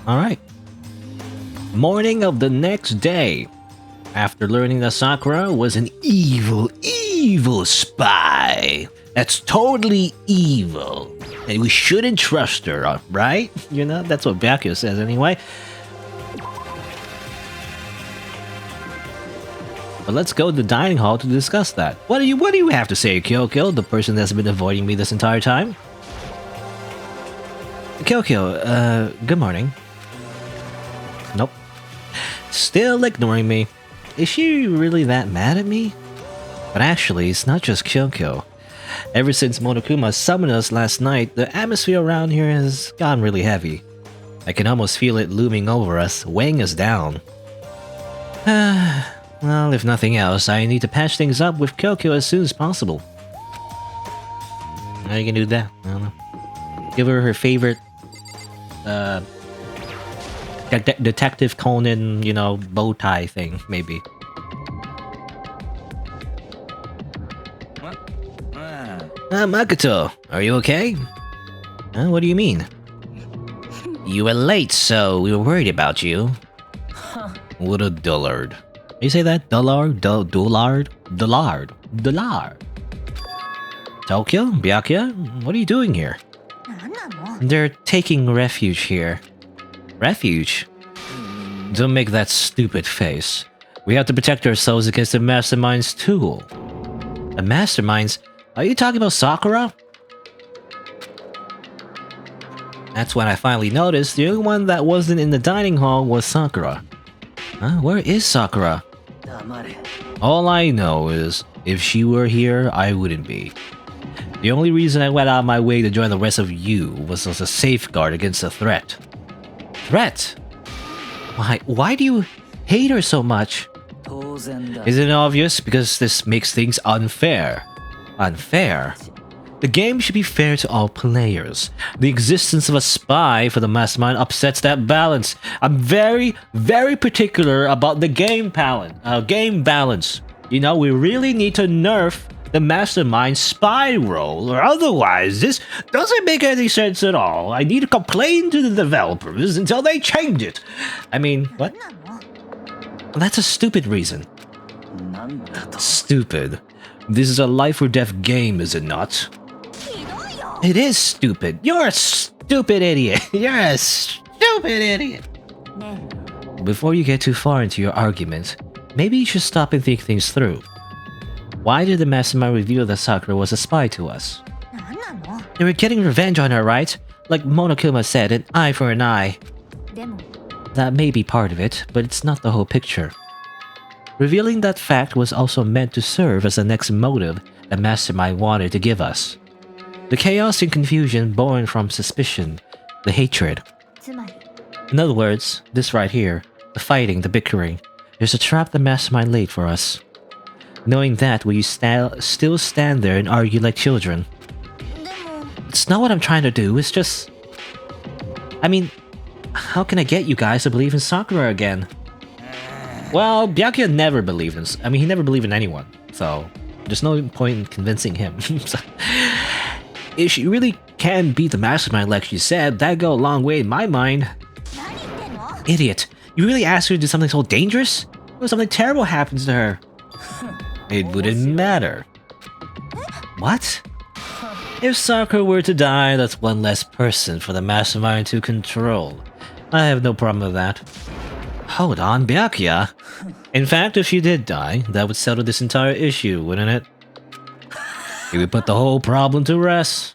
Alright. Morning of the next day. After learning that Sakura was an evil, evil spy. That's totally evil. And we shouldn't trust her, right? You know, that's what Byakuya says anyway. But let's go to the dining hall to discuss that. What do you have to say, Kyokyo, the person that's been avoiding me this entire time? Kyokyo, good morning. Nope. Still ignoring me. Is she really that mad at me? But actually, it's not just Kyokyo. Ever since Monokuma summoned us last night, the atmosphere around here has gotten really heavy. I can almost feel it looming over us, weighing us down. Well, if nothing else, I need to patch things up with Kyokyo as soon as possible. How you can do that? I don't know. Give her her favorite Detective Conan, you know, bow tie thing, maybe. Makoto, are you okay? What do you mean? You were late, so we were worried about you. What a dullard. You say that? Dullard? Dullard? Dullard? Dullard? Tokyo? Byakuya? What are you doing here? They're taking refuge here. Refuge? Don't make that stupid face. We have to protect ourselves against the mastermind's tool. The mastermind's? Are you talking about Sakura? That's when I finally noticed the only one that wasn't in the dining hall was Sakura. Where is Sakura? All I know is, if she were here, I wouldn't be. The only reason I went out of my way to join the rest of you was as a safeguard against a threat. Threat? Why do you hate her so much? Isn't it obvious? Because this makes things unfair. Unfair? The game should be fair to all players. The existence of a spy for the mastermind upsets that balance. I'm very, very particular about the game balance. You know, we really need to nerf the mastermind spy role, or otherwise this doesn't make any sense at all. I need to complain to the developers until they change it. I mean, what? That's a stupid reason. Stupid. This is a life or death game, is it not? It is stupid. You're a stupid idiot. You're a stupid idiot. Before you get too far into your argument, maybe you should stop and think things through. Why did the mastermind reveal that Sakura was a spy to us? They were getting revenge on her, right? Like Monokuma said, an eye for an eye. That may be part of it, but it's not the whole picture. Revealing that fact was also meant to serve as the next motive the mastermind wanted to give us. The chaos and confusion born from suspicion, the hatred. In other words, this right here, the fighting, the bickering, there's a trap the mastermind laid for us. Knowing that, will you still stand there and argue like children? It's not what I'm trying to do, it's just... I mean, how can I get you guys to believe in Sakura again? Well, Byakuya never believed in... he never believed in anyone, so there's no point in convincing him. If she really can beat the mastermind like she said, that'd go a long way in my mind. Idiot, you really asked her to do something so dangerous? What if something terrible happens to her? It wouldn't matter. What? If Sakura were to die, that's one less person for the mastermind to control. I have no problem with that. Hold on, Byakuya. In fact, if she did die, that would settle this entire issue, wouldn't it? It would put the whole problem to rest.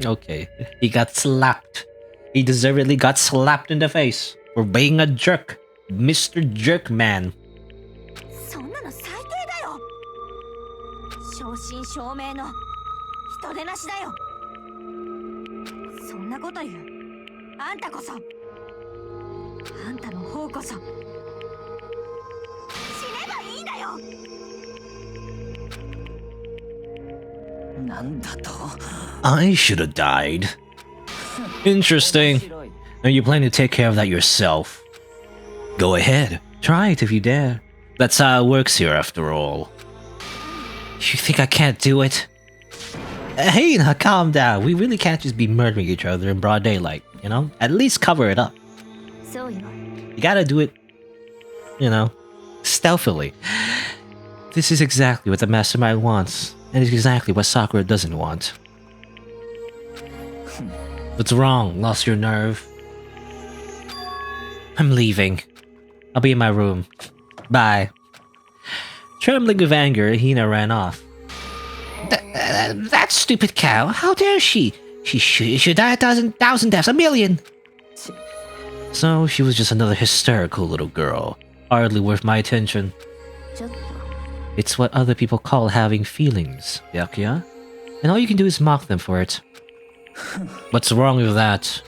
Okay, he got slapped. He deservedly got slapped in the face for being a jerk. Mr. Jerk Man. I should have died. Interesting. Are you planning to take care of that yourself? Go ahead. Try it if you dare. That's how it works here after all. You think I can't do it? Hey, now calm down. We really can't just be murdering each other in broad daylight, you know? At least cover it up. You gotta do it, you know, stealthily. This is exactly what the mastermind wants, and it's exactly what Sakura doesn't want. What's wrong? Lost your nerve? I'm leaving. I'll be in my room. Bye. Trembling with anger, Hina ran off. That stupid cow! How dare she? She should die 1,000 deaths, 1,000,000! So she was just another hysterical little girl, hardly worth my attention. It's what other people call having feelings, Byakuya. And all you can do is mock them for it. What's wrong with that?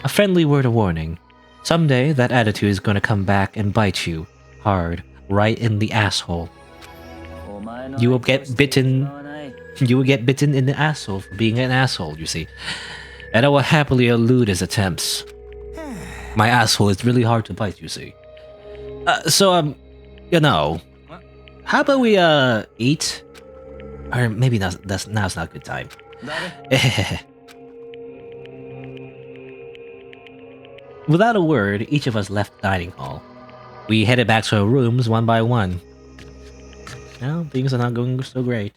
A friendly word of warning. Someday, that attitude is gonna come back and bite you, hard, right in the asshole. You will get bitten. You will get bitten in the asshole for being an asshole, you see. And I will happily elude his attempts. My asshole is really hard to bite, you see. You know, how about we, eat? Or maybe now's not a good time. Without a word, each of us left the dining hall. We headed back to our rooms one by one. Now, things are not going so great.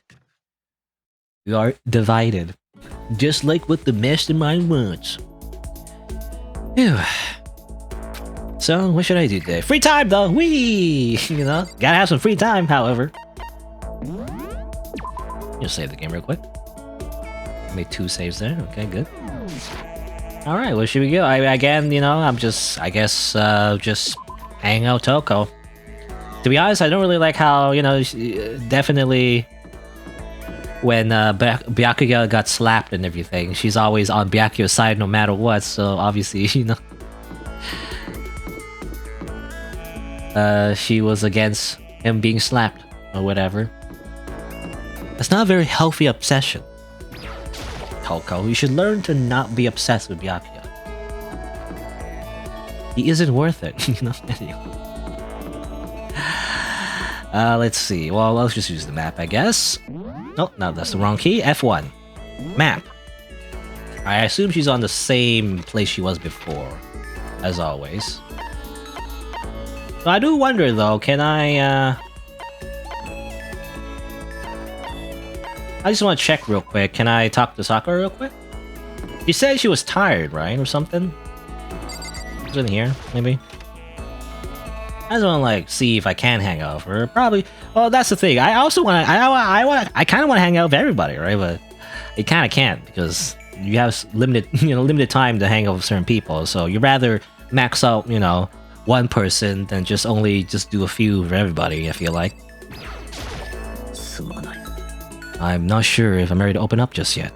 We are divided. Just like what the mastermind wants. Phew. So, what should I do today? Free time though! Whee! You know, gotta have some free time, however. Just save the game real quick. Made 2 saves there. Okay, good. Alright, where should we go? Again, you know, I guess, just hang out Toko. To be honest, I don't really like how, you know, definitely when Byakuya got slapped and everything, she's always on Byakuya's side no matter what, so obviously, you know, she was against him being slapped or whatever. That's not a very healthy obsession. Toko, you should learn to not be obsessed with Byakuya. He isn't worth it, you know? Let's see. Well, let's just use the map, I guess. Oh, no, that's the wrong key. F1. Map. I assume she's on the same place she was before, as always. So I do wonder, though, can I just want to check real quick. Can I talk to Sakura real quick? She said she was tired, right? Or something? Is it in here, maybe? I just want to like see if I can hang out with her. Probably. Well, that's the thing. I also want to. I kind of want to hang out with everybody, right? But you kind of can't because you have limited time to hang out with certain people. So you rather max out, you know, one person than just do a few for everybody. I feel like. I'm not sure if I'm ready to open up just yet.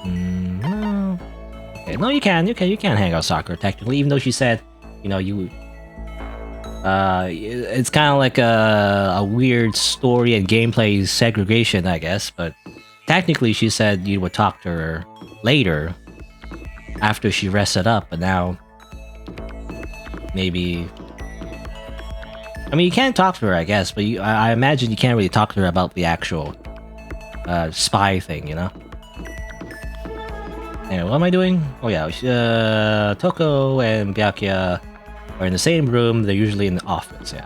No. Okay, no, you can hang out with Sakura technically, even though she said, you know, you. It's kind of like a weird story and gameplay segregation, I guess, but technically she said you would talk to her later after she rested up, but now maybe... I mean, you can talk to her, I guess, but I imagine you can't really talk to her about the actual spy thing, you know? Anyway, what am I doing? Oh yeah, Toko and Byakuya are in the same room. They're usually in the office, yeah.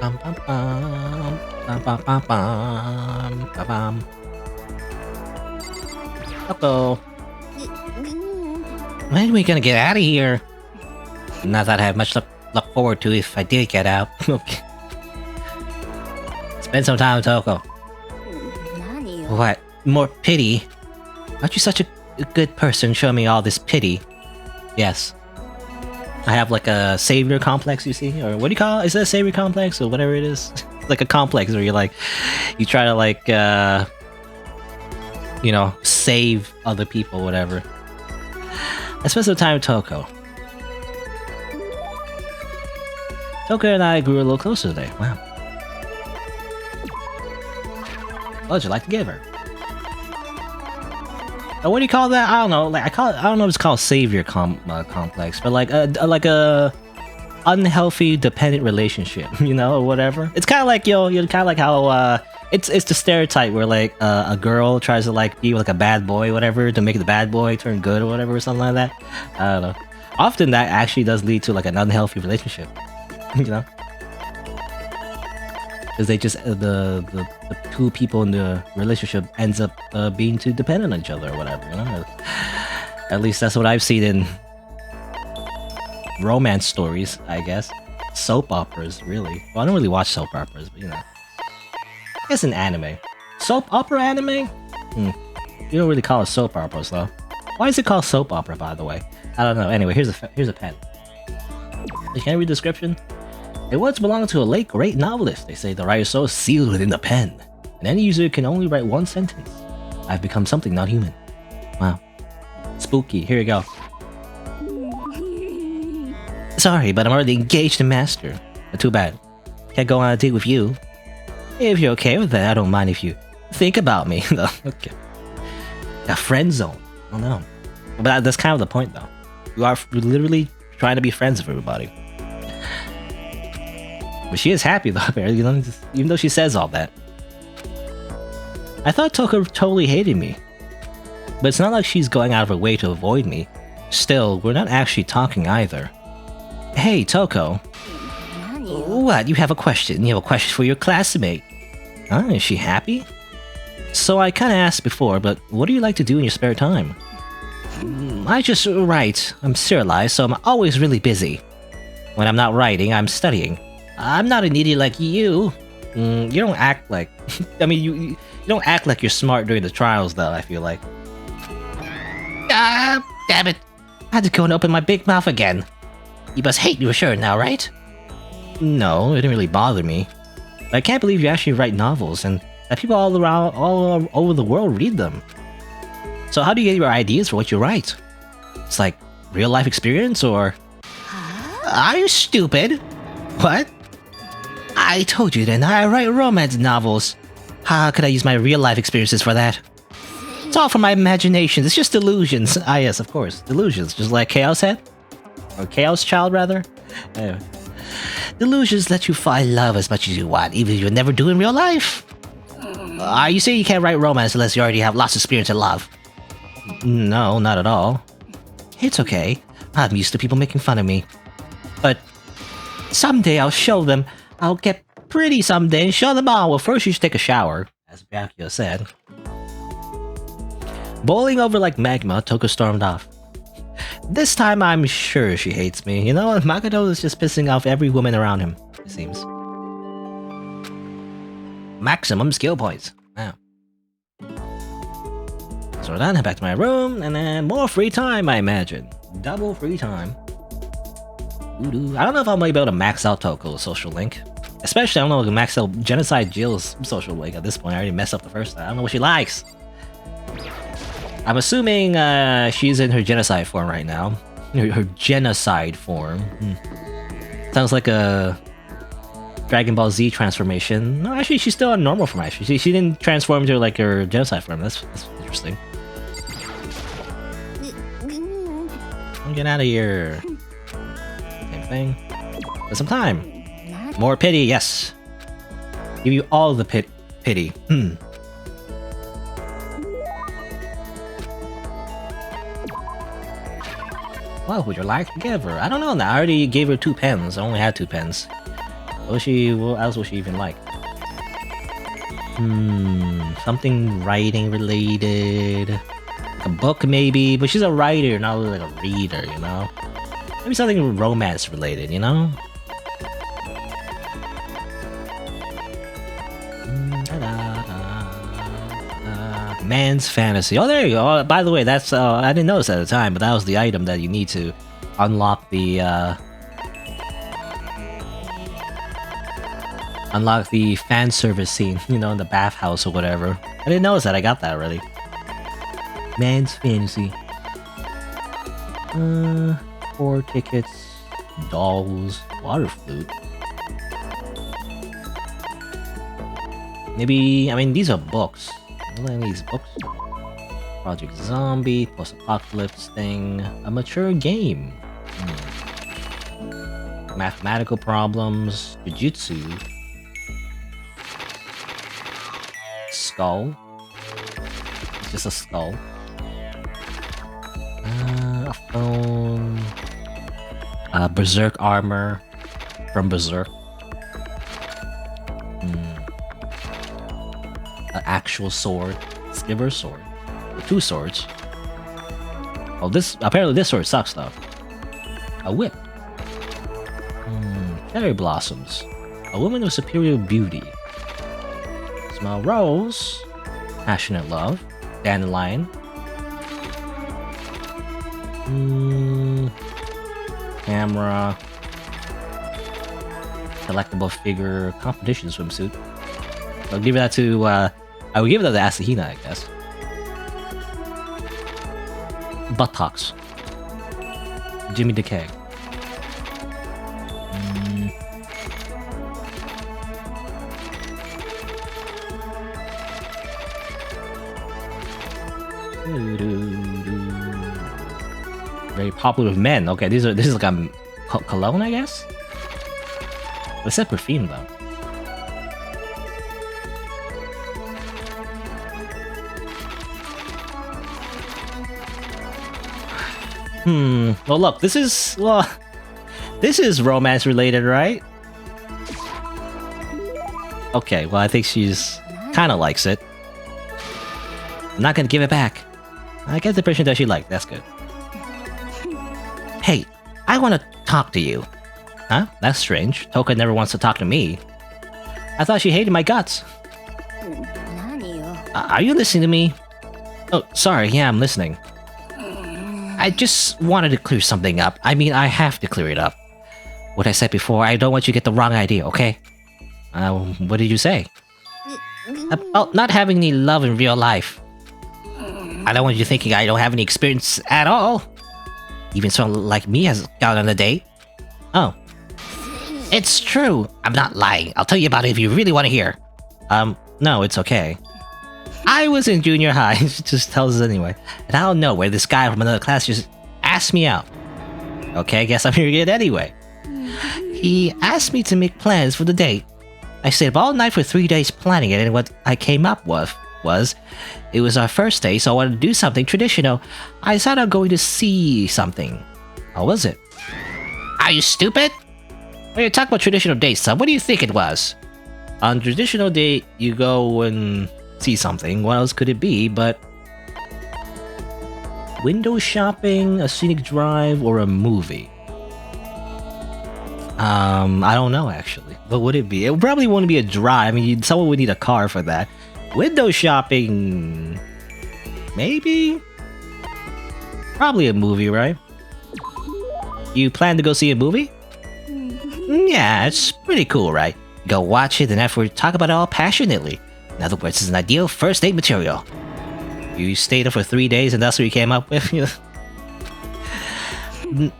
Bum, bum, bum, bum, bum, bum, bum, bum, bum. Toko. When are we gonna get out of here? Not that I have much look forward to if I did get out. Okay. Spend some time with Toko. What? More pity? Aren't you such a good person showing me all this pity? Yes. I have like a savior complex, you see? Or what do you call it? Is that a savior complex or whatever it is? Like a complex where you try to like, you know, save other people, whatever. I spent some time with Toko. Toko and I grew a little closer today. Wow. What would you like to give her? What do you call that? I don't know. Like I don't know if it's called savior complex, but like a unhealthy dependent relationship, you know, or whatever. It's kind of like kind of like how it's the stereotype where like a girl tries to like be like a bad boy, whatever, to make the bad boy turn good or whatever, or something like that. I don't know. Often that actually does lead to like an unhealthy relationship, you know, because they just the two people in the relationship ends up being too dependent on each other or whatever, you know. At least that's what I've seen in romance stories, I guess. Soap operas, really. Well, I don't really watch soap operas, but you know. I guess in anime. Soap opera anime? You don't really call it soap operas, though. Why is it called soap opera, by the way? I don't know. Anyway, here's a pen. You can't read the description? It once belonged to a late great novelist. They say the writer's soul is sealed within the pen. And any user can only write one sentence. I've become something not human. Wow. Spooky. Here you go. Sorry, but I'm already engaged to Master. Too bad. Can't go on a date with you. If you're okay with that, I don't mind if you think about me. Okay. A friend zone. Oh no. But that's kind of the point, though. You're literally trying to be friends with everybody. But she is happy, though, you know, even though she says all that. I thought Toko totally hated me. But it's not like she's going out of her way to avoid me. Still, we're not actually talking either. Hey, Toko. What? You have a question? You have a question for your classmate? Huh? Is she happy? So I kinda asked before, but what do you like to do in your spare time? I just write. I'm serialized, so I'm always really busy. When I'm not writing, I'm studying. I'm not an idiot like you. You don't act like... I mean, you don't act like you're smart during the trials, though, I feel like. Ah, damn it. I had to go and open my big mouth again. You must hate me for sure now, right? No, it didn't really bother me. But I can't believe you actually write novels, and that people all over the world read them. So how do you get your ideas for what you write? It's like real life experience, or... Are you stupid? What? I told you then, I write romance novels. How could I use my real life experiences for that? It's all from my imagination, it's just delusions. Ah yes, of course, delusions, just like Chaos had? Or Chaos Child, rather? Anyway. Delusions let you find love as much as you want, even if you never do in real life. You say you can't write romance unless you already have lots of experience in love? No, not at all. It's okay. I'm used to people making fun of me. But someday I'll show them. I'll get pretty someday and show them all. Well, first you should take a shower, as Byakuya said. Boiling over like magma, Toko stormed off. This time I'm sure she hates me. You know, Makoto is just pissing off every woman around him, it seems. Maximum skill points. Wow. So we're done, head back to my room, and then more free time, I imagine. Double free time. I don't know if I'll be able to max out Toko's social link. Especially, I don't know if I can max out Genocide Jill's social link at this point. I already messed up the first time. I don't know what she likes. I'm assuming she's in her genocide form right now. Her genocide form. Sounds like a Dragon Ball Z transformation. No, actually, she's still on normal form, actually. She didn't transform into like her genocide form. That's interesting. Get out of here. Same thing. Get some time. More pity, yes. Give you all the pity. What would you like to give her? I don't know now. I already gave her 2 pens. I only had 2 pens. What else would she even like? Something writing related. Like a book maybe, but she's a writer, not really like a reader, you know? Maybe something romance related, you know? Man's fantasy. Oh, there you go. Oh, by the way, that's I didn't notice at the time, but that was the item that you need to unlock the fan service scene, you know, in the bathhouse or whatever. I didn't notice that. I got that already. Man's fantasy. 4 tickets, dolls, water flute. Maybe, I mean, these are books. What are these books? Project Zombie, post-apocalypse thing, a mature game. mathematical problems, jujutsu, skull, it's just a skull, a phone, berserk armor from Berserk, an actual sword, Skipper's sword, 2 swords. Oh, apparently this sword sucks though. A whip. Cherry blossoms. A woman of superior beauty. Small rose. Passionate love. Dandelion. Camera. Collectible figure. Competition swimsuit. I'll give that to, I would give that to Asahina, I guess. Buttocks. Jimmy the Keg. Very popular with men. Okay, this is like a cologne, I guess. It said perfume though. Well, look, this is romance related, right? Okay, well, I think she's kind of likes it. I'm not gonna give it back. I get the impression that she liked. That's good. Hey, I want to talk to you. Huh? That's strange. Toka never wants to talk to me. I thought she hated my guts. Are you listening to me? Oh, sorry. Yeah, I'm listening. I just wanted to clear something up. I mean, I have to clear it up. What I said before, I don't want you to get the wrong idea, okay? What did you say? About not having any love in real life. I don't want you thinking I don't have any experience at all. Even someone like me has gone on a date. Oh. It's true. I'm not lying. I'll tell you about it if you really want to hear. No, it's okay. I was in junior high. She just tells us anyway. And I don't know where this guy from another class just asked me out. Okay, I guess I'm hearing it anyway. He asked me to make plans for the date. I stayed up all night for 3 days planning it, and what I came up with was, it was our first day, so I wanted to do something traditional. I decided on going to see something. How was it? Are you stupid? When you talk about traditional dates, son, what do you think it was? On traditional date, you go and see something. What else could it be but window shopping, a scenic drive, or a movie? I don't know actually. What would it be? It probably wouldn't be a drive. I mean, someone would need a car for that. Window shopping, maybe? Probably a movie, right? You plan to go see a movie? Yeah, it's pretty cool, right? Go watch it and afterward talk about it all passionately. In other words, it's an ideal first date material. You stayed there for 3 days and that's what you came up with?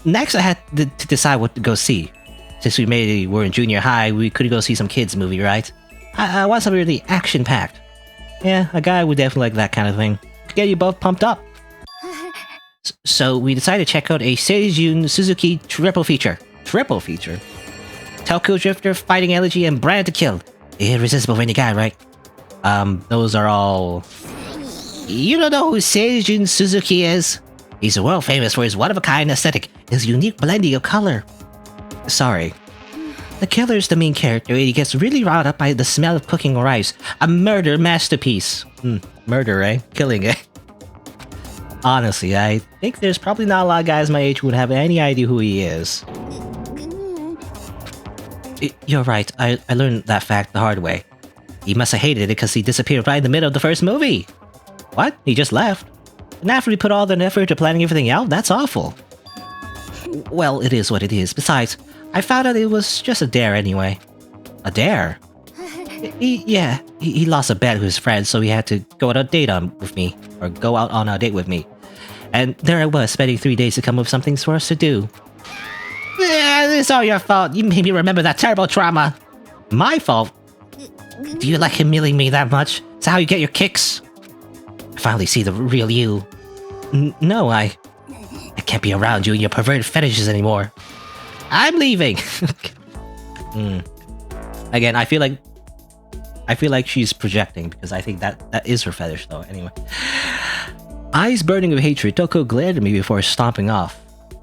Next, I had to decide what to go see. Since we were in junior high, we could go see some kids movie, right? I want something really action-packed. Yeah, a guy would definitely like that kind of thing. Could get you both pumped up. So we decided to check out a Seijun Suzuki triple feature. Triple feature? Tokyo Drifter, Fighting Elegy, and Brand to Kill. Irresistible for any guy, right? Those are all... You don't know who Seijun Suzuki is? He's world famous for his one-of-a-kind aesthetic, his unique blending of color. Sorry. The killer is the main character, and he gets really riled up by the smell of cooking rice. A murder masterpiece. Murder, eh? Killing, eh? Honestly, I think there's probably not a lot of guys my age who would have any idea who he is. You're right, I learned that fact the hard way. He must have hated it because he disappeared right in the middle of the first movie. What? He just left? And after he put all that effort into planning everything out? That's awful. Well, it is what it is. Besides, I found out it was just a dare anyway. A dare? He lost a bet with his friends, so he had to go on a date with me. Or go out on a date with me. And there I was, spending 3 days to come up with something for us to do. It's all your fault. You made me remember that terrible trauma. My fault? Do you like humiliating me that much? Is that how you get your kicks? I finally see the real you. No, I can't be around you and your perverted fetishes anymore. I'm leaving. Again, I feel like she's projecting because I think that is her fetish though. Anyway. Eyes burning with hatred, Toko glared at me before stomping off.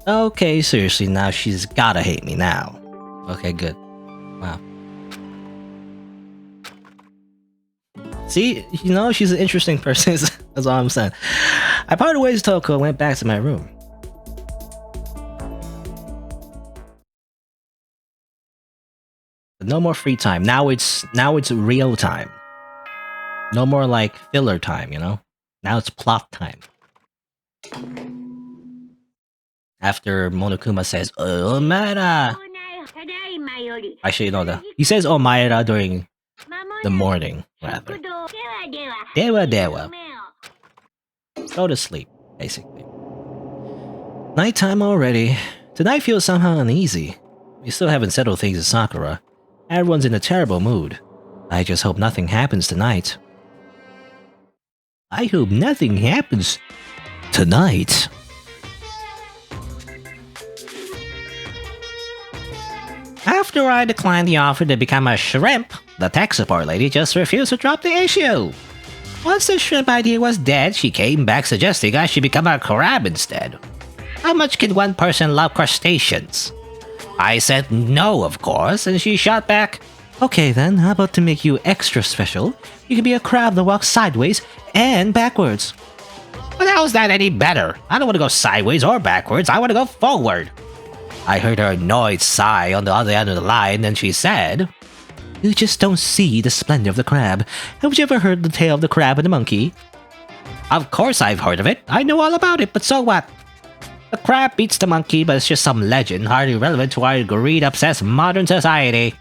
Okay, seriously, now she's gotta hate me now. Okay, good. Wow. See, you know, she's an interesting person. That's all I'm saying. I parted ways with Toko and went back to my room. But no more free time. Now it's real time. No more like filler time, you know? Now it's plot time. After Monokuma says, Omaera! Actually, no, he says Omaera during the morning, rather. Dewa dewa. Go to sleep, basically. Nighttime already. Tonight feels somehow uneasy. We still haven't settled things in Sakura. Everyone's in a terrible mood. I just hope nothing happens tonight. I hope nothing happens tonight. After I declined the offer to become a shrimp, the tech support lady just refused to drop the issue. Once the shrimp idea was dead, she came back suggesting I should become a crab instead. How much can one person love crustaceans? I said no, of course, and she shot back, okay then, how about to make you extra special? You can be a crab that walks sideways and backwards. But how is that any better? I don't want to go sideways or backwards, I want to go forward. I heard her annoyed sigh on the other end of the line, and she said, you just don't see the splendor of the crab. Have you ever heard the tale of the crab and the monkey? Of course I've heard of it. I know all about it, but so what? The crab beats the monkey, but it's just some legend hardly relevant to our greed-obsessed modern society.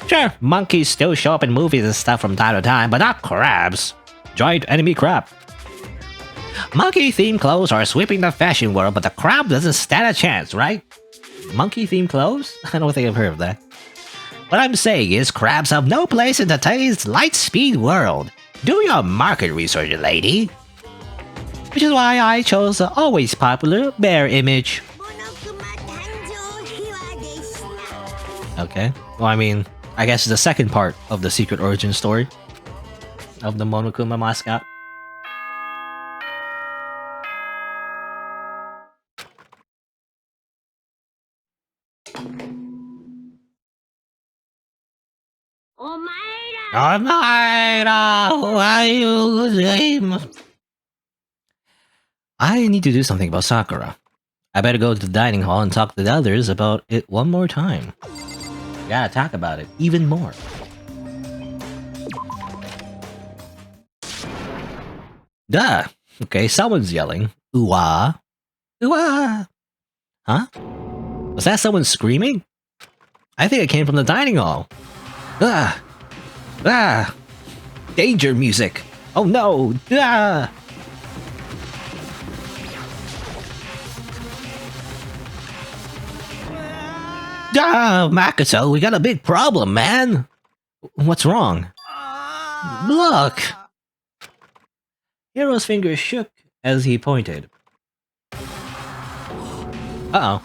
Sure, monkeys still show up in movies and stuff from time to time, but not crabs. Giant enemy crab. Monkey-themed clothes are sweeping the fashion world, but the crab doesn't stand a chance, right? Monkey-themed clothes? I don't think I've heard of that. What I'm saying is, crabs have no place in today's light-speed world. Do your market research, lady. Which is why I chose the always popular bear image. Okay, well I mean, I guess the second part of the secret origin story of the Monokuma mascot. I need to do something about Sakura. I better go to the dining hall and talk to the others about it one more time. Gotta talk about it even more. Duh! Okay, someone's yelling. Ooh-ah. Ooh-ah! Huh? Was that someone screaming? I think it came from the dining hall. Ah! Ah! Danger music! Oh no! Ah! Ah, Makoto, we got a big problem, man! What's wrong? Look! Hiro's fingers shook as he pointed. Uh-oh.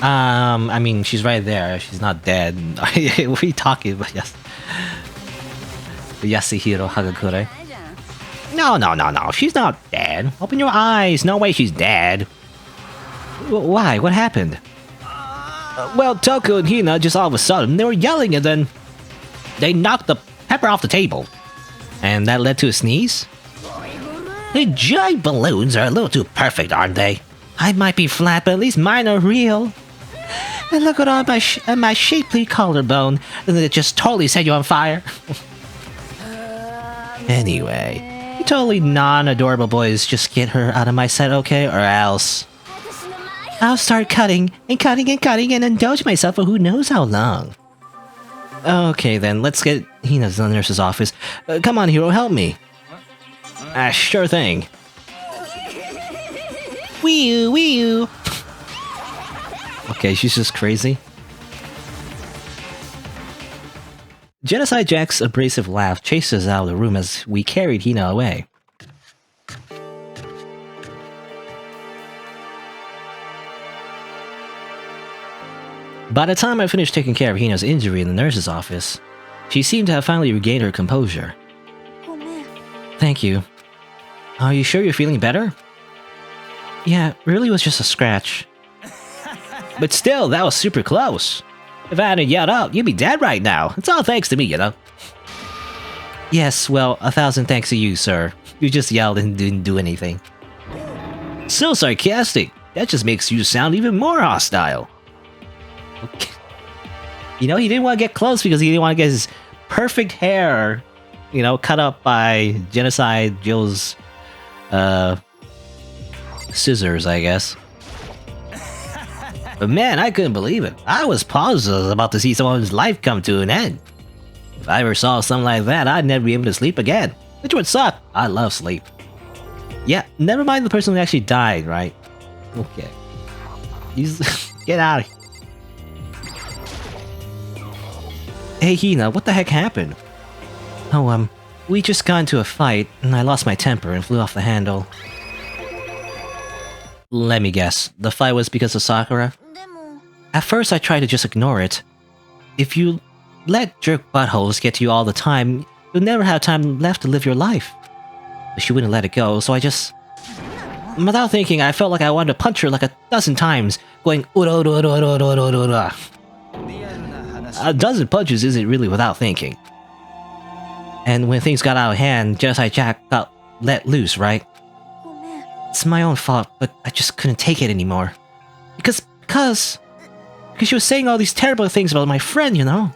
I mean, she's right there. She's not dead. What are you talking about? Yes. Yasuhiro Hagakure. No. She's not dead. Open your eyes. No way she's dead. Why? What happened? Well, Toko and Hina just all of a sudden, they were yelling and then they knocked the pepper off the table. And that led to a sneeze? The giant balloons are a little too perfect, aren't they? I might be flat, but at least mine are real. And look at all my shapely collarbone. And it just totally set you on fire. Anyway, you totally non-adorable boys just get her out of my set, okay? Or else I'll start cutting and indulge myself for who knows how long. Okay then, let's get Hina to the nurse's office. Come on, Hiro, help me. Sure thing. Wee-oo, wee-oo. Okay, she's just crazy. Genocide Jack's abrasive laugh chased us out of the room as we carried Hina away. By the time I finished taking care of Hina's injury in the nurse's office, she seemed to have finally regained her composure. Thank you. Are you sure you're feeling better? Yeah, it really was just a scratch. But still, that was super close. If I hadn't yelled out, you'd be dead right now. It's all thanks to me, you know? Yes, well, 1,000 thanks to you, sir. You just yelled and didn't do anything. So sarcastic. That just makes you sound even more hostile. Okay. You know, he didn't want to get close because he didn't want to get his perfect hair, you know, cut up by Genocide Joe's, scissors, I guess. But man, I couldn't believe it. I was positive about to see someone's life come to an end. If I ever saw something like that, I'd never be able to sleep again. Which would suck. I love sleep. Yeah, never mind the person who actually died, right? Okay. He's... Get out of here. Hey Hina, what the heck happened? Oh, we just got into a fight, and I lost my temper and flew off the handle. Let me guess, the fight was because of Sakura? At first I tried to just ignore it. If you let jerk buttholes get to you all the time, you'll never have time left to live your life. But she wouldn't let it go, so I just... Without thinking, I felt like I wanted to punch her like 1,000 times, going ura ura ura ura ura ura. 1,000 punches isn't really without thinking. And when things got out of hand, Genocide Jack got let loose, right? It's my own fault, but I just couldn't take it anymore. Because she was saying all these terrible things about my friend, you know?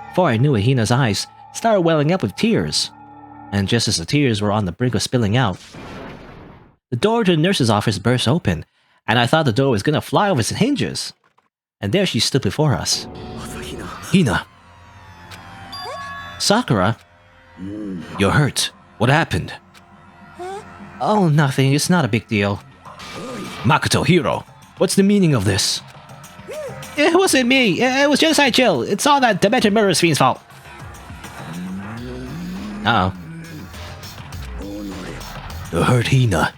Before I knew it, Hina's eyes started welling up with tears. And just as the tears were on the brink of spilling out, the door to the nurse's office burst open, and I thought the door was gonna fly off its hinges. And there she stood before us. Hina! Sakura? You're hurt. What happened? Oh, nothing. It's not a big deal. Makoto, hero, what's the meaning of this? It wasn't me. It was Genocide Chill. It's all that demented murderous fiend's fault. Uh-oh. You hurt Hina.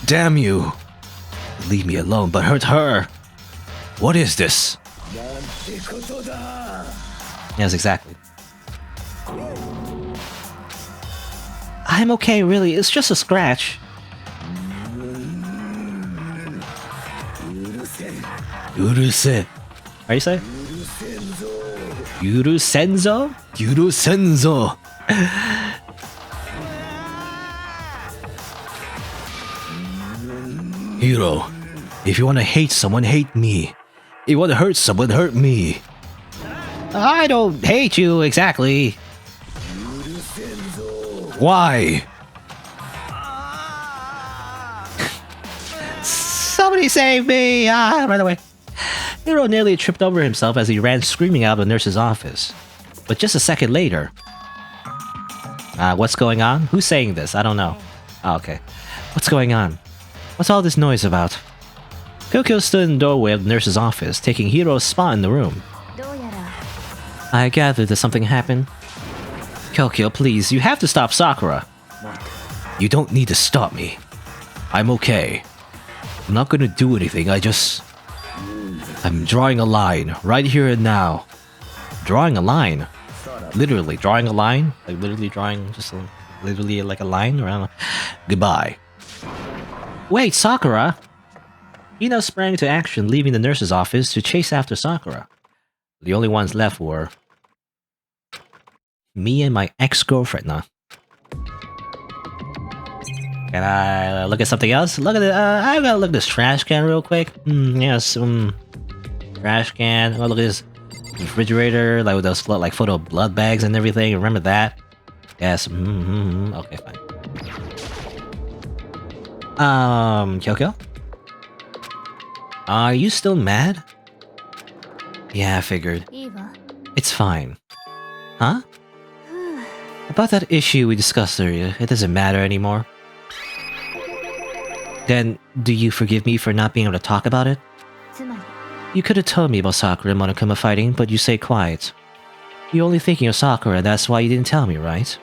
Damn you. Leave me alone, but hurt her. What is this? Yes, exactly. I'm okay, really. It's just a scratch. Uruse. How do you say? Yurusenzo? Yurusenzo. Hero, if you want to hate someone, hate me. If you want to hurt someone, hurt me. I don't hate you exactly. Why? Somebody save me! Ah, right away. Hiro nearly tripped over himself as he ran screaming out of the nurse's office. But just a second later... what's going on? Who's saying this? I don't know. Oh, okay. What's going on? What's all this noise about? Kokyo stood in the doorway of the nurse's office, taking Hiro's spot in the room. I gathered that something happened. Kokyo, please, you have to stop Sakura. You don't need to stop me. I'm okay. I'm not gonna do anything, I'm drawing a line, right here and now. Drawing a line? Literally, drawing a line? Like literally drawing, literally like a line around. Goodbye. Wait, Sakura! Hina sprang into action, leaving the nurse's office to chase after Sakura. The only ones left were... me and my ex-girlfriend, nah. Can I look at something else? Look at it. I gotta look at this trash can real quick. Yes, trash can. Oh, look at this refrigerator, like with those like photo blood bags and everything. Remember that? Yes. Okay, fine. Kyoko? Are you still mad? Yeah, I figured. It's fine. Huh? About that issue we discussed earlier, it doesn't matter anymore. Then, do you forgive me for not being able to talk about it? You could have told me about Sakura and Monokuma fighting, but you stayed quiet. You're only thinking of Sakura, that's why you didn't tell me, right?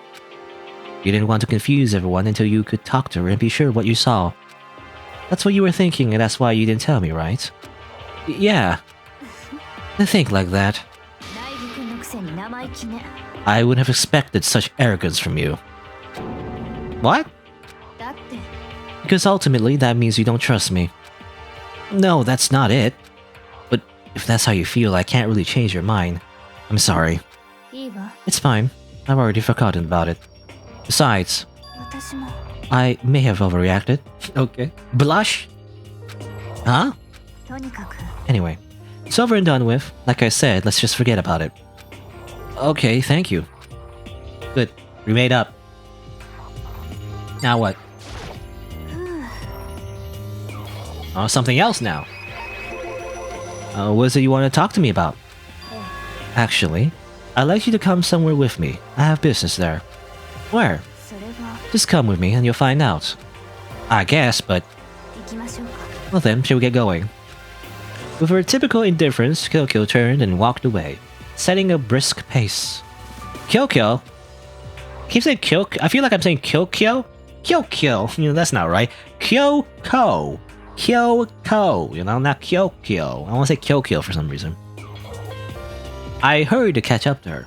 You didn't want to confuse everyone until you could talk to her and be sure what you saw. That's what you were thinking, and that's why you didn't tell me, right? Yeah. To think like that. I wouldn't have expected such arrogance from you. What? Because ultimately, that means you don't trust me. No, that's not it. But if that's how you feel, I can't really change your mind. I'm sorry. It's fine. I've already forgotten about it. Besides, I may have overreacted. Okay. Blush? Huh? Anyway, it's over and done with. Like I said, let's just forget about it. Okay, thank you. Good. We made up. Now what? Oh, something else now. What is it you want to talk to me about? Actually, I'd like you to come somewhere with me. I have business there. Where? Just come with me and you'll find out. I guess, but... Well then, shall we get going? With her typical indifference, Kyokyo turned and walked away, setting a brisk pace. Kyokyo? Keep saying Kyokyo? I feel like I'm saying Kyokyo? Kyokyo. You know, that's not right. Kyoko. Kyoko. You know, not Kyokyo. I want to say Kyokyo for some reason. I hurried to catch up to her.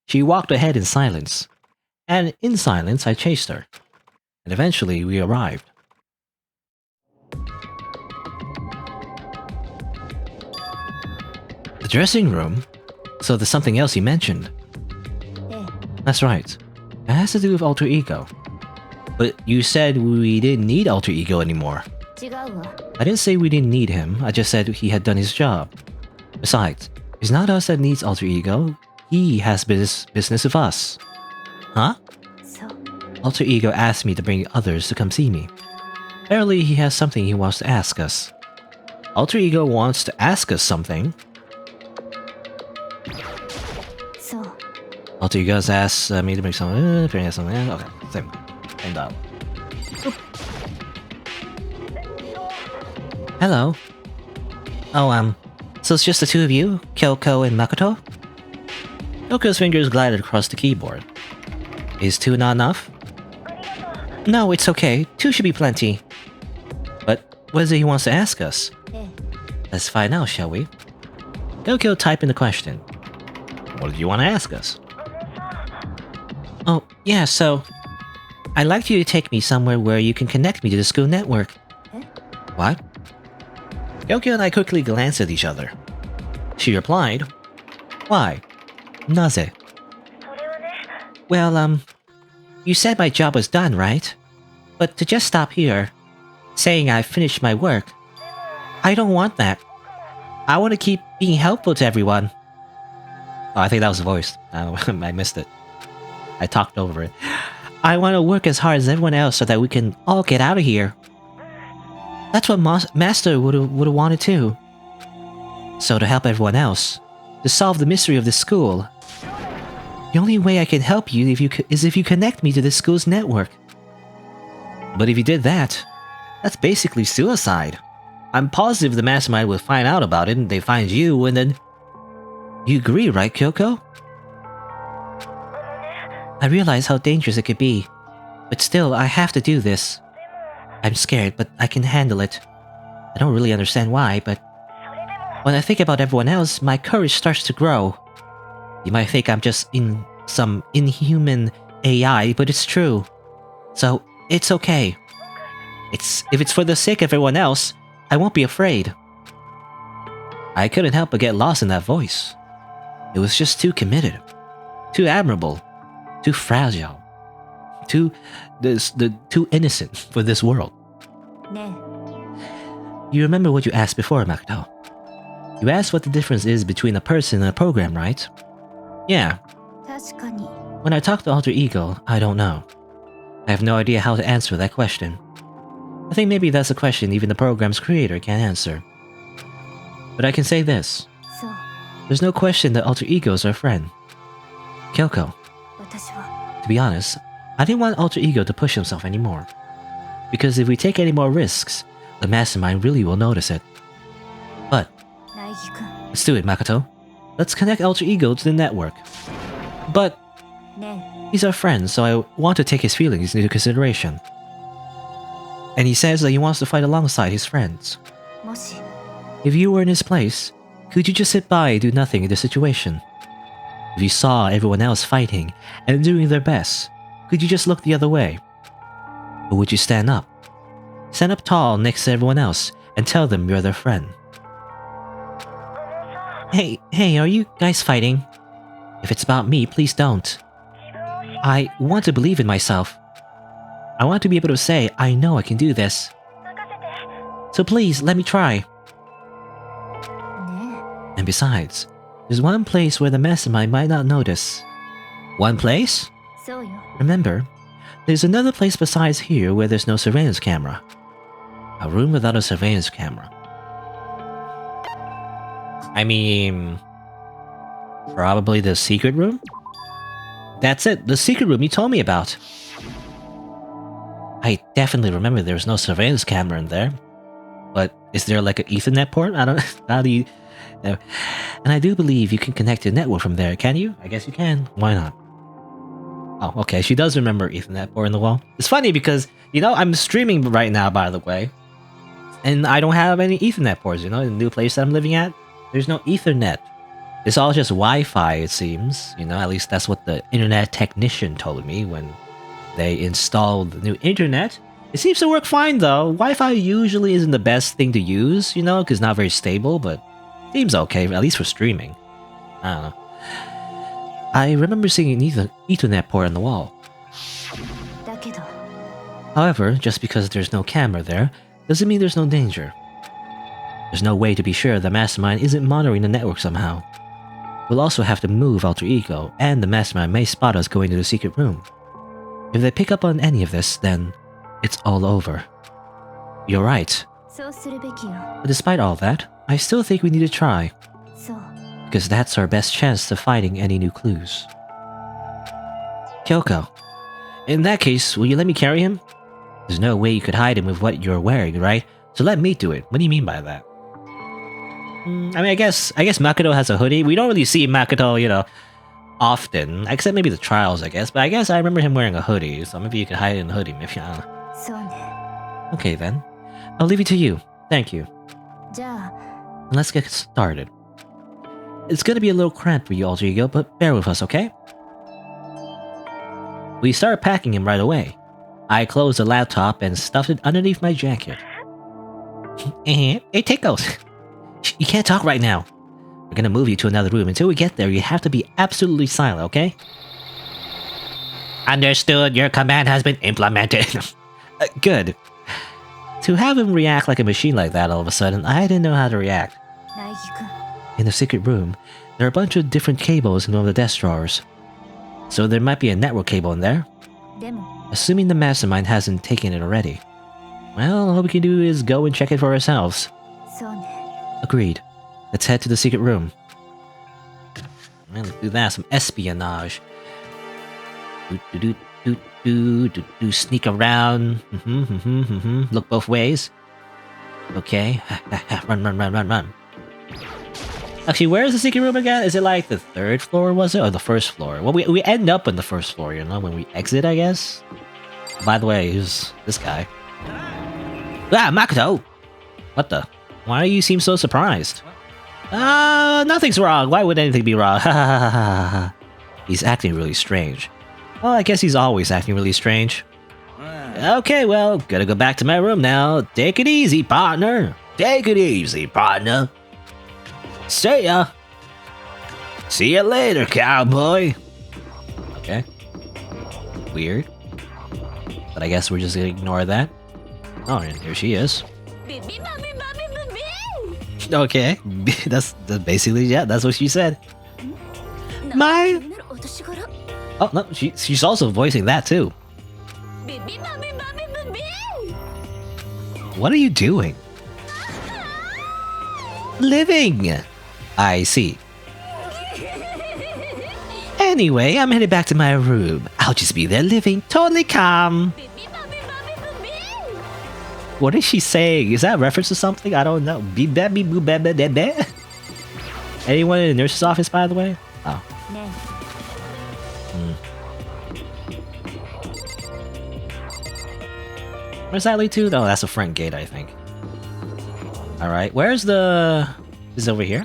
She walked ahead in silence, and in silence I chased her. And eventually we arrived. The dressing room? So there's something else you mentioned. That's right. It has to do with alter ego. But you said we didn't need alter ego anymore. I didn't say we didn't need him, I just said he had done his job. Besides, it's not us that needs alter ego, he has business with us. Huh? Alter ego asked me to bring others to come see me. Apparently he has something he wants to ask us. Alter ego wants to ask us something? Alter ego has asked me to bring something, okay, same dial. Hello. Oh, so it's just the two of you? Kyoko and Makoto? Kyoko's fingers glided across the keyboard. Is two not enough? No, it's okay. Two should be plenty. But what is it he wants to ask us? Let's find out, shall we? Kyoko typed in the question. What do you want to ask us? Oh, yeah, so... I'd like you to take me somewhere where you can connect me to the school network. What? Kyoko and I quickly glanced at each other. She replied, Why? Naze? Well, you said my job was done, right? But to just stop here, saying I finished my work, I don't want that. I want to keep being helpful to everyone. Oh, I think that was the voice. I missed it. I talked over it. I want to work as hard as everyone else so that we can all get out of here. That's what Master would have wanted too. So to help everyone else, to solve the mystery of this school, the only way I can help you is if you connect me to this school's network. But if you did that, that's basically suicide. I'm positive the mastermind will find out about it and they find you and then... You agree, right, Kyoko? I realize how dangerous it could be, but still, I have to do this. I'm scared, but I can handle it. I don't really understand why, but... When I think about everyone else, my courage starts to grow. You might think I'm just in some inhuman AI, but it's true. So, it's okay. If it's for the sake of everyone else, I won't be afraid. I couldn't help but get lost in that voice. It was just too committed. Too admirable. Too fragile. Too innocent for this world. You remember what you asked before, Makoto? You asked what the difference is between a person and a program, right? Yeah. When I talk to Alter Ego, I don't know. I have no idea how to answer that question. I think maybe that's a question even the program's creator can't answer. But I can say this. There's no question that Alter Ego's our friend. Kyoko. To be honest, I didn't want Alter Ego to push himself anymore. Because if we take any more risks, the mastermind really will notice it. But let's do it, Makoto. Let's connect Alter Ego to the network. But he's our friend, so I want to take his feelings into consideration. And he says that he wants to fight alongside his friends. If you were in his place, could you just sit by and do nothing in the situation? If you saw everyone else fighting and doing their best, could you just look the other way? Or would you stand up? Stand up tall next to everyone else and tell them you're their friend. Hey, are you guys fighting? If it's about me, please don't. I want to believe in myself. I want to be able to say, I know I can do this. So please, let me try. And besides, there's one place where the mastermind might not notice. One place? Remember, there's another place besides here where there's no surveillance camera. A room without a surveillance camera. I mean... probably the secret room? That's it, the secret room you told me about. I definitely remember there was no surveillance camera in there. But is there like an Ethernet port? I don't know. How do you... And I do believe you can connect to the network from there, can you? I guess you can. Why not? Oh, okay, she does remember Ethernet port in the wall. It's funny because, you know, I'm streaming right now, by the way. And I don't have any Ethernet ports, you know, in the new place that I'm living at. There's no Ethernet. It's all just Wi-Fi, it seems. You know, at least that's what the internet technician told me when they installed the new internet. It seems to work fine, though. Wi-Fi usually isn't the best thing to use, you know, because it's not very stable, but seems okay, at least for streaming. I don't know. I remember seeing an Ethernet port on the wall. However, just because there's no camera there, doesn't mean there's no danger. There's no way to be sure the mastermind isn't monitoring the network somehow. We'll also have to move Alter Ego, and the mastermind may spot us going to the secret room. If they pick up on any of this, then it's all over. You're right. But despite all that, I still think we need to try. Because that's our best chance to finding any new clues. Kyoko, in that case, will you let me carry him? There's no way you could hide him with what you're wearing, right? So let me do it. What do you mean by that? I mean, I guess Makoto has a hoodie. We don't really see Makoto, you know, often. Except maybe the trials, I guess. But I guess I remember him wearing a hoodie. So maybe you can hide in the hoodie. Maybe, I don't know. Okay then. I'll leave it to you. Thank you. Let's get started. It's gonna be a little cramped for you, Alter Ego, but bear with us, okay? We started packing him right away. I closed the laptop and stuffed it underneath my jacket. Hey, take those. You can't talk right now. We're gonna move you to another room. Until we get there, you have to be absolutely silent, okay? Understood. Your command has been implemented. Good. To have him react like a machine like that all of a sudden, I didn't know how to react. In the secret room, there are a bunch of different cables in one of the desk drawers. So there might be a network cable in there. Assuming the mastermind hasn't taken it already. Well, all we can do is go and check it for ourselves. Agreed. Let's head to the secret room. Let's do that, some espionage. Sneak around. Look both ways. Okay. Run. Actually, where is the secret room again? Is it like the third floor, was it? Or the first floor? Well, we end up in the first floor, you know, when we exit, I guess. By the way, who's this guy? Ah, Makoto! What the? Why do you seem so surprised? Nothing's wrong. Why would anything be wrong? He's acting really strange. Well, I guess he's always acting really strange. Okay, well, gotta go back to my room now. Take it easy, partner. Take it easy, partner. See ya. See ya later, cowboy. Okay. Weird. But I guess we're just gonna ignore that. Oh, and here she is. Okay. That's basically, yeah, that's what she said. My... Oh, no, she's also voicing that too. What are you doing? Living! I see. Anyway, I'm headed back to my room. I'll just be there living, totally calm. What is she saying? Is that a reference to something? I don't know. Anyone in the nurse's office, by the way? Oh. Where's that lead to? Oh, that's the front gate, I think. Alright, where's the... Is it over here?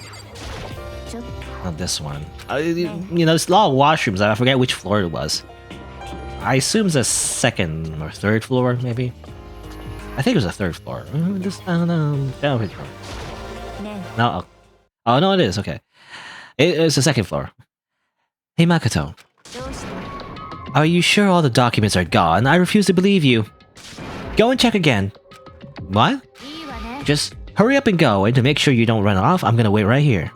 Not this one. You know, there's a lot of washrooms. I forget which floor it was. I assume it's a second or third floor, maybe? I think it was a third floor. I don't know. No. Oh, no, it is. Okay. It's the second floor. Hey, Makoto. Are you sure all the documents are gone? I refuse to believe you. Go and check again. What? Just hurry up and go, and to make sure you don't run off, I'm gonna wait right here.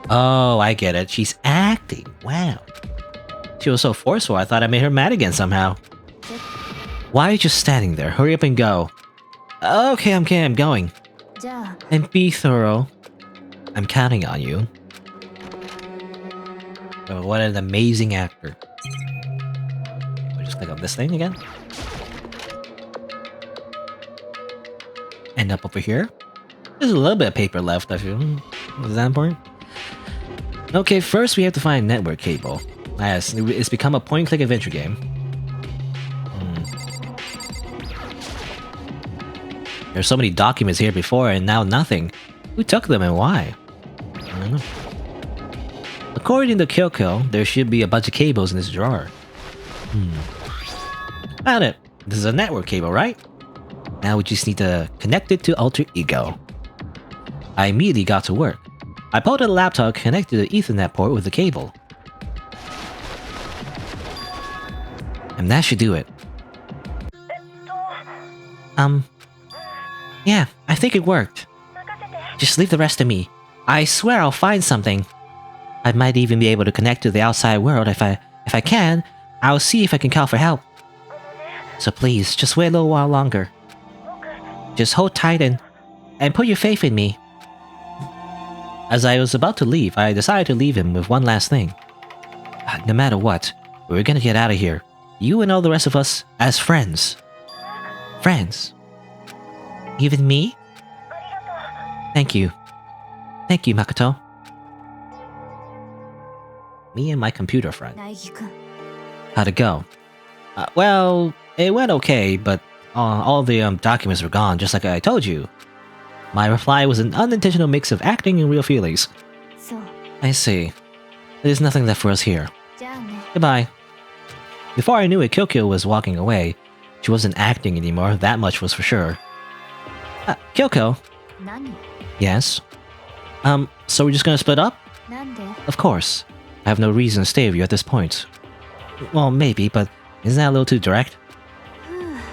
Oh, I get it. She's acting. Wow. She was so forceful, I thought I made her mad again somehow. Why are you just standing there? Hurry up and go. Okay, I'm going. And be thorough. I'm counting on you. Oh, what an amazing actor. We'll just click on this thing again. End up over here. There's a little bit of paper left, I feel. Is that important? Okay, first we have to find a network cable. Yes, it's become a point-and-click adventure game. There's so many documents here before and now nothing. Who took them and why? I don't know. According to Kyoko, there should be a bunch of cables in this drawer. Found it. This is a network cable, right? Now we just need to connect it to Alter Ego. I immediately got to work. I pulled out a laptop connected to the Ethernet port with the cable. And that should do it. Yeah, I think it worked. Just leave the rest to me. I swear I'll find something. I might even be able to connect to the outside world. If I can, I'll see if I can call for help. So please, just wait a little while longer. Just hold tight and put your faith in me. As I was about to leave, I decided to leave him with one last thing. No matter what, we're gonna get out of here. You and all the rest of us as friends. Friends. Even me? Thank you. Thank you, Makoto. Me and my computer friend. How'd it go? Well, it went okay, but all the documents were gone, just like I told you. My reply was an unintentional mix of acting and real feelings. I see. There's nothing left for us here. Goodbye. Before I knew it, Kyoko was walking away. She wasn't acting anymore, that much was for sure. Kyoko? Yes? So we're just gonna split up? Of course. I have no reason to stay with you at this point. Well, maybe, but isn't that a little too direct?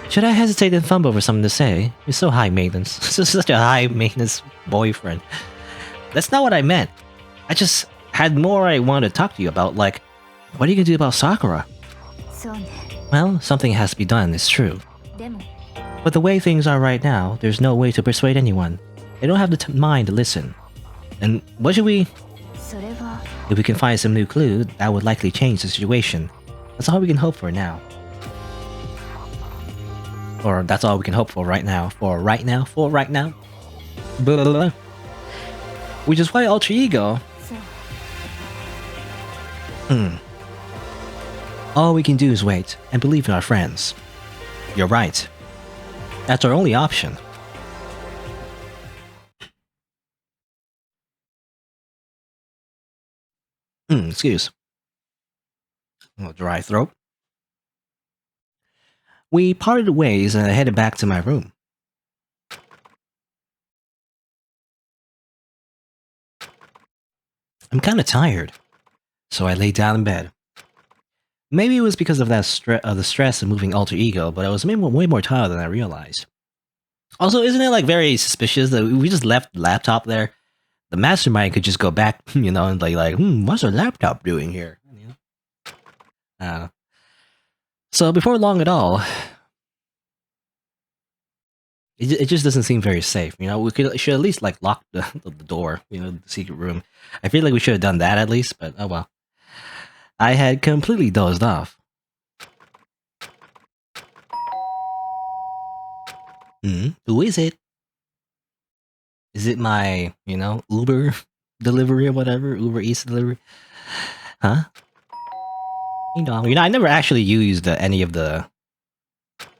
Should I hesitate and fumble over something to say? You're so high maintenance. Such a high maintenance boyfriend. That's not what I meant. I just had more I wanted to talk to you about, like, what are you gonna do about Sakura? Well, something has to be done, it's true. But the way things are right now, there's no way to persuade anyone. They don't have the mind to listen. And what should we... If we can find some new clue, that would likely change the situation. That's all we can hope for now. Or that's all we can hope for right now. For right now? Blah, blah, blah. Which is why Alter Ego... All we can do is wait, and believe in our friends. You're right. That's our only option. Excuse. A dry throat. We parted ways and I headed back to my room. I'm kinda tired, so I lay down in bed. Maybe it was because of that the stress of moving Alter Ego, but I was way more tired than I realized. Also, isn't it like very suspicious that we just left the laptop there? The mastermind could just go back, you know, and like, what's our laptop doing here? So before long at all, it just doesn't seem very safe. You know, we should at least like lock the door, you know, the secret room. I feel like we should have done that at least, but oh well. I had completely dozed off. Who is it? Is it my, you know, Uber delivery or whatever? Uber Eats delivery? Huh? You know, I never actually used any of the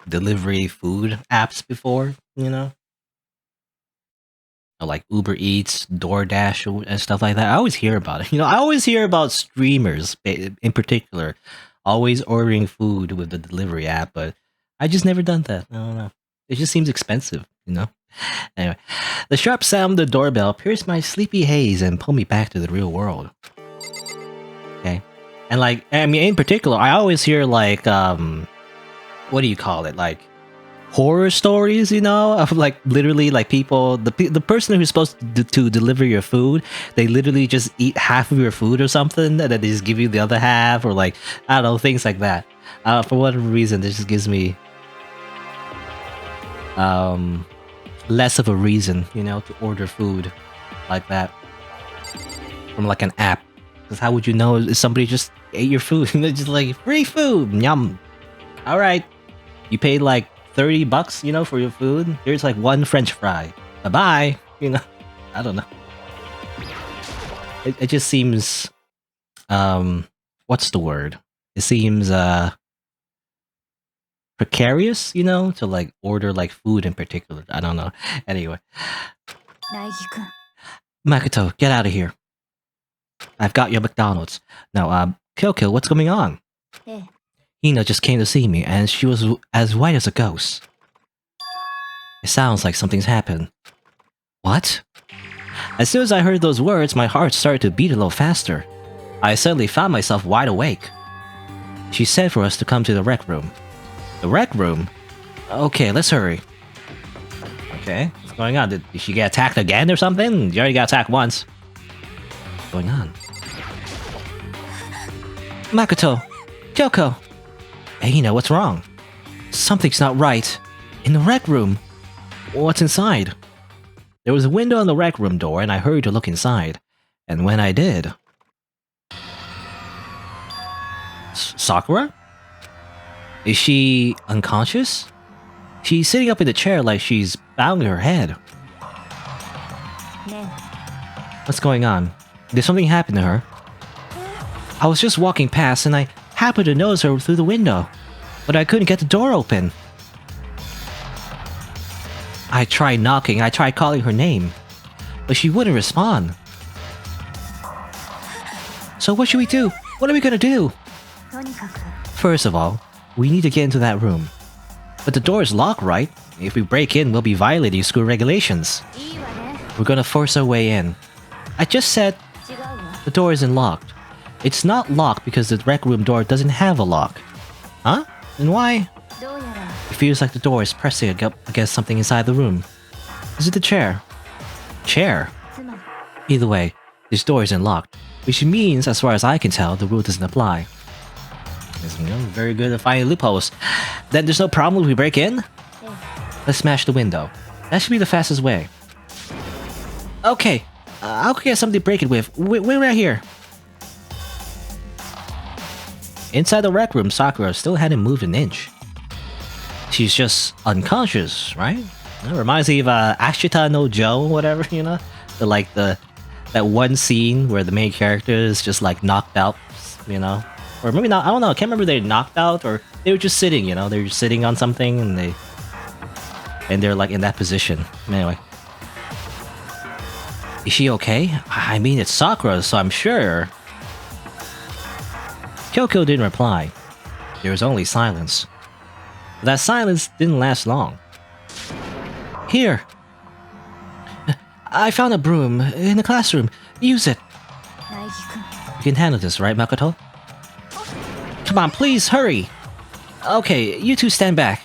delivery food apps before, you know? Like Uber Eats, DoorDash, and stuff like that. I always hear about it. You know, I always hear about streamers in particular always ordering food with the delivery app, but I just never done that. I don't know. It just seems expensive, you know? Anyway, the sharp sound of the doorbell pierced my sleepy haze and pulled me back to the real world. Okay. And like, I mean, in particular, I always hear like, what do you call it? Like, horror stories, you know, of like literally like people, the person who's supposed to deliver your food, they literally just eat half of your food or something, and then they just give you the other half, or like, I don't know, things like that. For whatever reason, this just gives me less of a reason, you know, to order food like that from like an app. Because how would you know if somebody just ate your food and they're just like, free food, yum. All right, you paid like $30, you know, for your food. Here's like one French fry. Bye bye. You know, I don't know. It just seems, what's the word? It seems precarious, you know, to like order like food in particular. I don't know. Anyway, Makoto, get out of here. I've got your McDonald's. Now, Kyoko, what's going on? Hina just came to see me, and she was as white as a ghost. It sounds like something's happened. What? As soon as I heard those words, my heart started to beat a little faster. I suddenly found myself wide awake. She said for us to come to the rec room. The rec room? Okay, let's hurry. Okay, what's going on? Did she get attacked again or something? You already got attacked once. What's going on? Makoto! Kyoko! Hey, you know, what's wrong? Something's not right. In the rec room. What's inside? There was a window on the rec room door, and I hurried to look inside. And when I did... Sakura? Is she unconscious? She's sitting up in the chair like she's bowing her head. What's going on? Did something happen to her? I was just walking past and I happened to notice her through the window, but I couldn't get the door open. I tried knocking, I tried calling her name, but she wouldn't respond. So what should we do? What are we gonna do? First of all, we need to get into that room. But the door is locked, right? If we break in, we'll be violating school regulations. We're gonna force our way in. I just said the door isn't locked. It's not locked because the rec room door doesn't have a lock. Huh? Then why? It feels like the door is pressing against something inside the room. Is it the chair? Chair? Either way, this door isn't locked, which means, as far as I can tell, the rule doesn't apply. Very good at finding loopholes. Then there's no problem if we break in? Let's smash the window. That should be the fastest way. Okay, I'll get something to break it with. Wait right here. Inside the rec room, Sakura still hadn't moved an inch. She's just unconscious, right? It reminds me of Ashita no Joe, whatever, you know? That one scene where the main character is just like knocked out, you know? Or maybe not, I don't know, I can't remember if they knocked out or they were just sitting, you know? They were just sitting on something and they're like in that position. Anyway. Is she okay? I mean, it's Sakura, so I'm sure. Kyoko didn't reply. There was only silence. But that silence didn't last long. Here! I found a broom in the classroom. Use it. You can handle this, right, Makoto? Come on, please, hurry! Okay, you two stand back.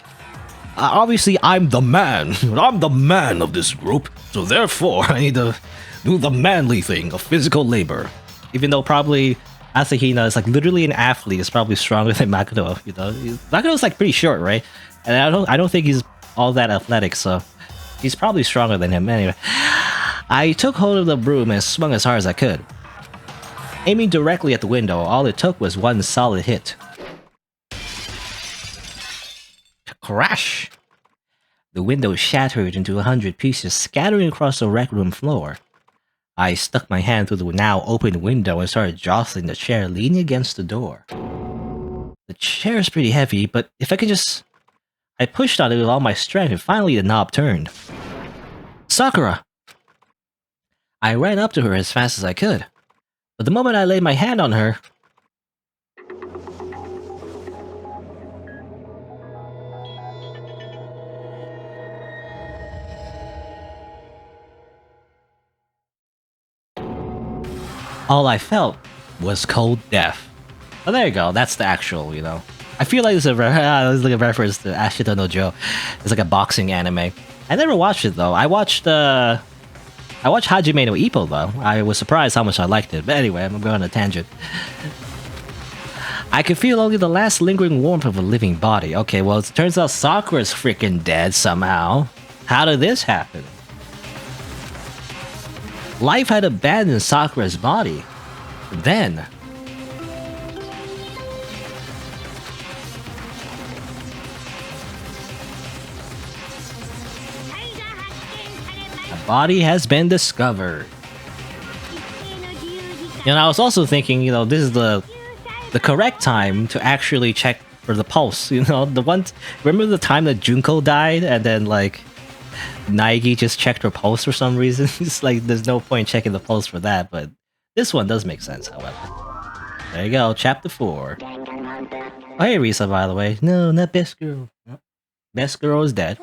Obviously, I'm the man. I'm the man of this group, so therefore I need to do the manly thing of physical labor. Even though probably Asahina is like literally an athlete, is probably stronger than Makoto, you know? Makoto's like pretty short, right? And I don't think he's all that athletic, so he's probably stronger than him. Anyway, I took hold of the broom and swung as hard as I could. Aiming directly at the window, all it took was one solid hit. Crash! The window shattered into 100 pieces, scattering across the rec room floor. I stuck my hand through the now open window and started jostling the chair, leaning against the door. The chair is pretty heavy, but if I could just... I pushed on it with all my strength and finally the knob turned. Sakura! I ran up to her as fast as I could, but the moment I laid my hand on her... all I felt was cold death. Oh, there you go. That's the actual, you know. I feel like it's like a reference to Ashita no Joe. It's like a boxing anime. I never watched it though. I watched Hajime no Ippo though. I was surprised how much I liked it. But anyway, I'm going on a tangent. I could feel only the last lingering warmth of a living body. Okay, well, it turns out Sakura's freaking dead somehow. How did this happen? Life had abandoned Sakura's body. Then... a body has been discovered. And I was also thinking, you know, this is the correct time to actually check for the pulse. You know, remember the time that Junko died and then like Naegi just checked her pulse for some reason? It's like there's no point checking the pulse for that, but this one does make sense, however. There you go, chapter 4. Oh, hey Risa, by the way. No, not Best Girl. No. Best Girl is dead.